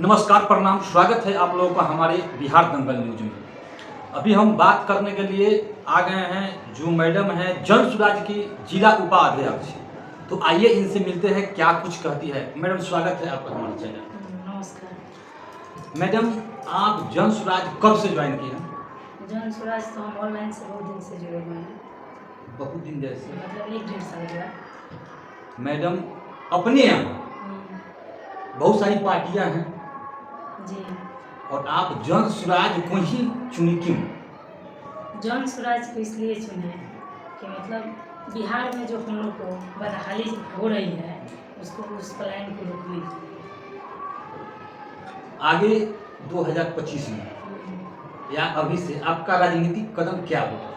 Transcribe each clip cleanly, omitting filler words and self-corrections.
नमस्कार, प्रणाम, स्वागत है आप लोगों का हमारे बिहार दंगल न्यूज में। अभी हम बात करने के लिए आ गए हैं जो मैडम हैं जनसुराज की जिला उपाध्यक्ष। तो आइए इनसे मिलते हैं, क्या कुछ कहती है। मैडम, स्वागत है आपका हमारे चैनल। नमस्कार। मैडम, आप जनसुराज कब से ज्वाइन की हैं? जनसुराज तो हम ऑनलाइन से बहुत दिन से जुड़े हुए हैं। बहुत दिन जैसे मतलब 1-1.5 साल हुआ। मैडम, अपने यहाँ बहुत सारी पार्टियां हैं जी। और आप जनसुराज को ही चुनी क्यों? जनसुराज को इसलिए चुने कि मतलब बिहार में जो हम लोग को बदहाली हो रही है उसको, उस पलायन को रोकने के लिए। आगे 2025 में या अभी से आपका राजनीतिक कदम क्या होगा?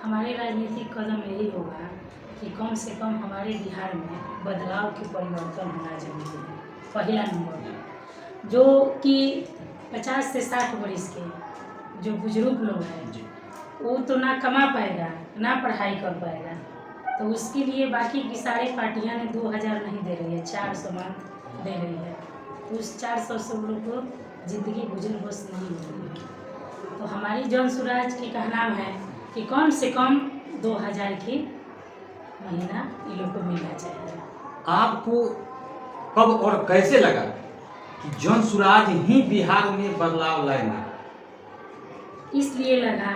हमारे राजनीतिक कदम यही होगा कि कम से कम हमारे बिहार में बदलाव की परिवर्तन होना जरूरी है। पहला नंबर, जो कि 50 से 60 वर्ष के जो बुजुर्ग लोग हैं वो तो ना कमा पाएगा ना पढ़ाई कर पाएगा, तो उसके लिए बाकी की सारी पार्टियां ने 2000 नहीं दे रही है, 400 मान दे रही है। तो उस 400 से लोग को ज़िंदगी गुजर बस नहीं हो रही है। तो हमारी जनसुराज की कहना है कि कम से कम 2000 की महीना इन लोग को मिलना चाहिए। आपको कब और कैसे लगा कि जनसुराज ही बिहार में बदलाव लाएगा? इसलिए लगा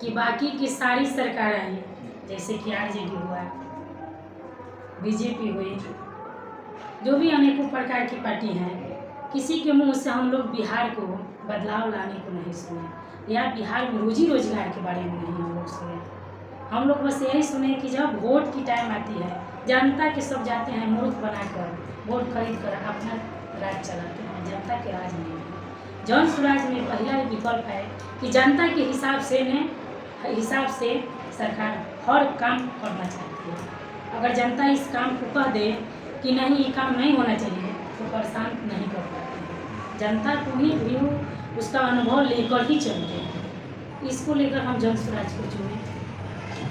कि बाकी की सारी सरकारें हैं, जैसे कि आरजेडी हुआ, बीजेपी हुई, जो भी अनेकों प्रकार की पार्टी हैं, किसी के मुंह से हम लोग बिहार को बदलाव लाने को नहीं सुने या बिहार में रोजी रोजगार के बारे में नहीं हम लोग सुने। हम लोग बस यही सुने कि जब वोट की टाइम आती है, जनता के सब जाते हैं मूर्ख बनाकर वोट खरीद कर अपना राज चलाते हैं, जनता के राज नहीं है। जनसुराज में पहला विकल्प है कि जनता के हिसाब से सरकार हर काम करना चाहती है। अगर जनता इस काम को कह दे कि नहीं ये काम नहीं होना चाहिए तो परेशान नहीं कर पाते हैं। जनता को भी उसका अनुभव लेकर ही चलते हैं। इसको लेकर हम जनसुराज को चुने।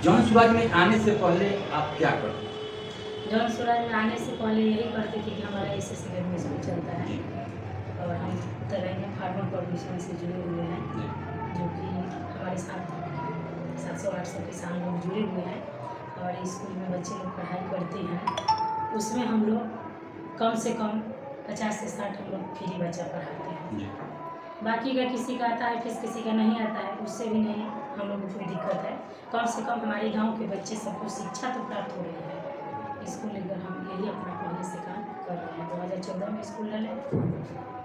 जनसुराज में आने से पहले आप क्या करते? जनसुराज में आने से पहले यही करते थे कि हमारा एस में स्कूल चलता है और हम तराइया फार्मर परमिशन से जुड़े हुए हैं, जो कि हमारे साथ 700-800 किसान लोग जुड़े हुए हैं। हमारे स्कूल में बच्चे लोग पढ़ाई करते हैं, उसमें हम लोग कम से कम 50 से 60 हम लोग फ्री बच्चा पढ़ाते हैं। बाकी का किसी का आता है फीस, किसी का नहीं आता है, उससे भी नहीं हम लोग को कोई दिक्कत है। कम से कम हमारे गांव के बच्चे सबको शिक्षा तो प्राप्त हो रही है। इसको लेकर हम यही अपना पहले से काम कर रहे हैं। 2014 में स्कूल डाले,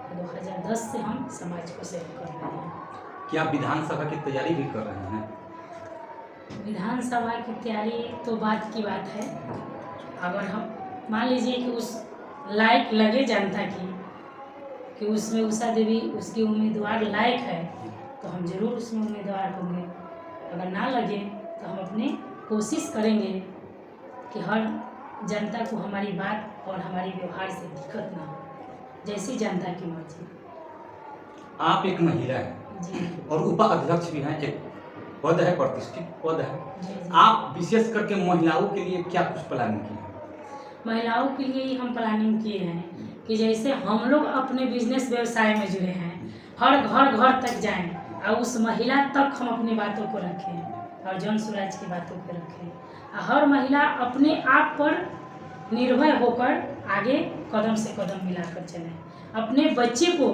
2010 से हम समाज को सेवा कर रहे हैं। क्या विधानसभा की तैयारी भी कर रहे हैं? विधानसभा की तैयारी तो बात की बात है। अगर हम मान लीजिए कि उस लायक लगे जनता की कि उसमें उषा देवी उसकी उम्मीदवार लायक है तो हम जरूर उसमें उम्मीदवार होंगे। अगर ना लगे तो हम अपने कोशिश करेंगे कि हर जनता को हमारी बात और हमारे व्यवहार से दिक्कत ना हो, जैसी जनता की मर्जी। आप एक महिला हैं जी और उपाध्यक्ष भी हैं, एक पद है, प्रतिष्ठित पद है। जी। आप विशेष करके महिलाओं के लिए क्या कुछ प्लानिंग की है? महिलाओं के लिए ही हम प्लानिंग किए हैं कि जैसे हम लोग अपने बिजनेस व्यवसाय में जुड़े हैं, हर घर तक जाएं और उस महिला तक हम अपनी बातों को रखें और जनसुराज की बातों को रखें। हर महिला अपने आप पर निर्भय होकर आगे कदम से कदम मिलाकर चलें। अपने बच्चे को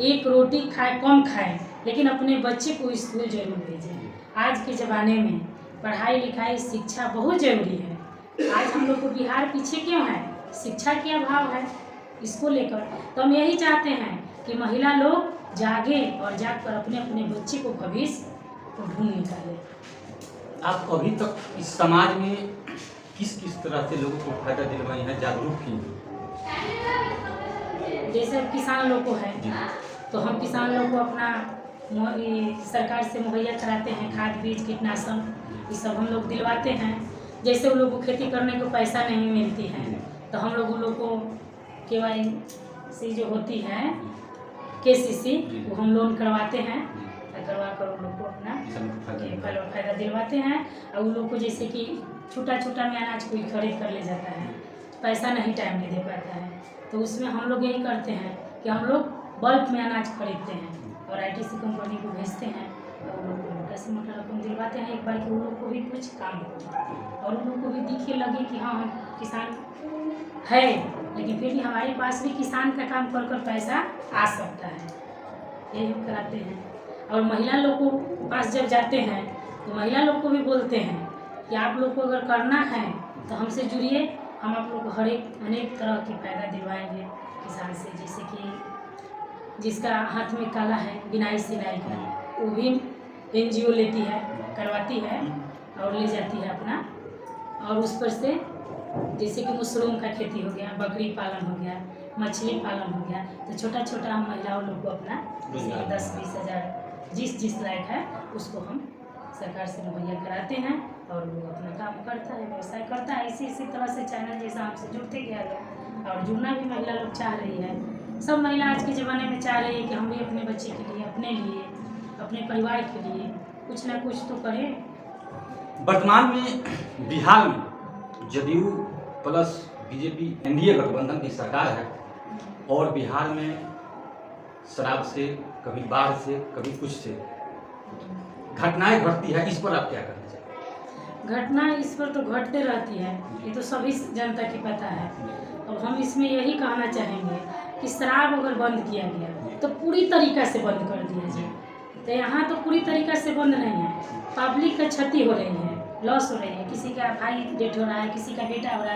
एक रोटी खाए कम खाएं, लेकिन अपने बच्चे को स्कूल जरूर भेजें। आज के ज़माने में पढ़ाई लिखाई शिक्षा बहुत ज़रूरी है। आज हम लोग को बिहार पीछे क्यों है? शिक्षा के अभाव है। इसको लेकर तो हम यही चाहते हैं कि महिला लोग जागे और जाकर अपने अपने बच्चे को भविष्य को ढूंढ निकाले। आप अभी तक इस समाज में किस किस तरह से लोगों को फायदा दिलवाई है, जागरूक की? जैसे किसान लोग को है तो हम किसान लोग को अपना सरकार से मुहैया कराते हैं, खाद बीज कीटनाशक ये सब हम लोग दिलवाते हैं। जैसे उन लोगों को खेती करने को पैसा नहीं मिलती है तो हम लोग उन लोग को KYC जो होती है KCC वो हम लोन करवाते हैं, करवा कर उन लोग को अपना फायदा दिलवाते हैं। और उन लोग को जैसे कि छोटा में अनाज कोई खरीद कर ले जाता है, पैसा नहीं टाइम नहीं दे पाता है, तो उसमें हम लोग यही करते हैं कि हम लोग बल्क में अनाज खरीदते हैं और आईटीसी कंपनी को भेजते हैं और वो लोग कैसे मोटा रकम दिलवाते हैं एक बार कि उन लोग को भी कुछ काम हो और उन लोग को भी दिखे लगे कि हाँ हम किसान है, लेकिन फिर भी हमारे पास भी किसान का काम कर पैसा आ सकता है, यही हम कराते हैं। और महिला लोग को पास जब जाते हैं तो महिला लोग को भी बोलते हैं कि आप लोग को अगर करना है तो हमसे जुड़िए, हम आप लोग को अनेक तरह की फ़ायदा दिलवाएंगे किसान से। जैसे कि जिसका हाथ में कला है बिनाई सिलाई का, वो भी NGO लेती है, करवाती है और ले जाती है अपना, और उस पर से जैसे कि मशरूम का खेती हो गया, बकरी पालन हो गया, मछली पालन हो गया, तो छोटा छोटा हम महिलाओं लोग को अपना 10-20 हज़ार जिस लायक है उसको हम सरकार से मुहैया कराते हैं और वो अपना काम करता है, व्यवसाय करता है। इसी तरह से चैनल जैसा हमसे जुड़ते गया है और जुड़ना भी महिला लोग चाह रही है। सब महिला आज के ज़माने में चाह रही है कि हम भी अपने बच्चे के लिए, अपने लिए, अपने परिवार के लिए कुछ ना कुछ तो करें। वर्तमान में बिहार में जदयू प्लस बीजेपी NDA गठबंधन की सरकार है और बिहार में शराब से, कभी बाढ़ से, कभी कुछ से घटनाएं घटती है, इस पर आप क्या कहना चाहिए? घटना इस पर तो घटते रहती है, ये तो सभी जनता की पता है। और हम इसमें यही कहना चाहेंगे कि शराब अगर बंद किया गया तो पूरी तरीक़ा से बंद कर दिया जाए। तो यहाँ तो पूरी तरीक़ा से बंद नहीं है, पब्लिक का क्षति हो रही है, लॉस हो रही है, किसी का भाई डेथ हो रहा है, किसी का बेटा हो रहा है।